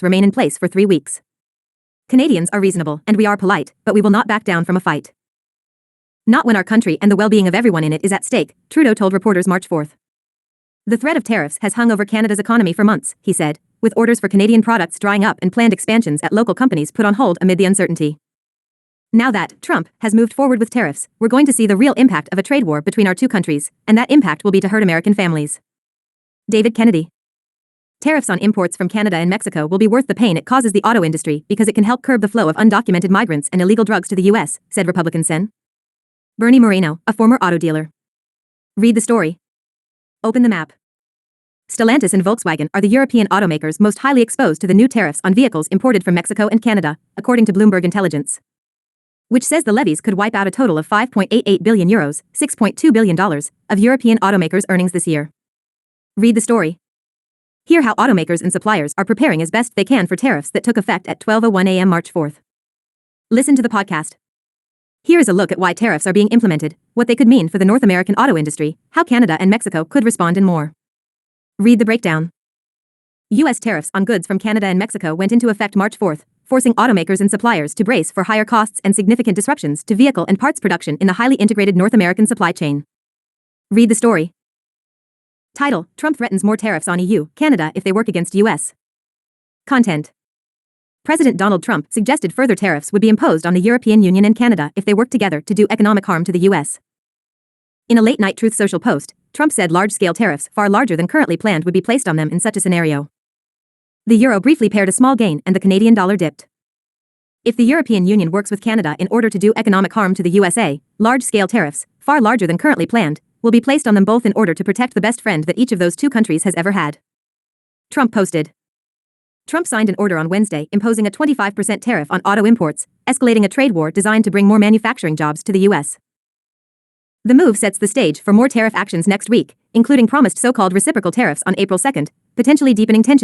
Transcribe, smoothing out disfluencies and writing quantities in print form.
remain in place for 3 weeks. Canadians are reasonable, and we are polite, but we will not back down from a fight. Not when our country and the well-being of everyone in it is at stake, Trudeau told reporters March 4. The threat of tariffs has hung over Canada's economy for months, he said, with orders for Canadian products drying up and planned expansions at local companies put on hold amid the uncertainty. Now that Trump has moved forward with tariffs, we're going to see the real impact of a trade war between our two countries, and that impact will be to hurt American families. David Kennedy. Tariffs on imports from Canada and Mexico will be worth the pain it causes the auto industry because it can help curb the flow of undocumented migrants and illegal drugs to the U.S., said Republican Sen. Bernie Moreno, a former auto dealer. Read the story. Open the map. Stellantis and Volkswagen are the European automakers most highly exposed to the new tariffs on vehicles imported from Mexico and Canada, according to Bloomberg Intelligence, which says the levies could wipe out a total of €5.88 billion, $6.2 billion, of European automakers' earnings this year. Read the story. Hear how automakers and suppliers are preparing as best they can for tariffs that took effect at 12:01 a.m. March 4. Listen to the podcast. Here is a look at why tariffs are being implemented, what they could mean for the North American auto industry, how Canada and Mexico could respond, and more. Read the breakdown. U.S. tariffs on goods from Canada and Mexico went into effect March 4, forcing automakers and suppliers to brace for higher costs and significant disruptions to vehicle and parts production in the highly integrated North American supply chain. Read the story. Title: Trump threatens more tariffs on EU, Canada if they work against U.S. Content. President Donald Trump suggested further tariffs would be imposed on the European Union and Canada if they work together to do economic harm to the U.S. In a late-night Truth Social post, Trump said large-scale tariffs, far larger than currently planned, would be placed on them in such a scenario. The euro briefly paired a small gain and the Canadian dollar dipped. If the European Union works with Canada in order to do economic harm to the USA, large-scale tariffs, far larger than currently planned, will be placed on them both in order to protect the best friend that each of those two countries has ever had. Trump posted. Trump signed an order on Wednesday imposing a 25% tariff on auto imports, escalating a trade war designed to bring more manufacturing jobs to the U.S. The move sets the stage for more tariff actions next week, including promised so-called reciprocal tariffs on April 2, potentially deepening tensions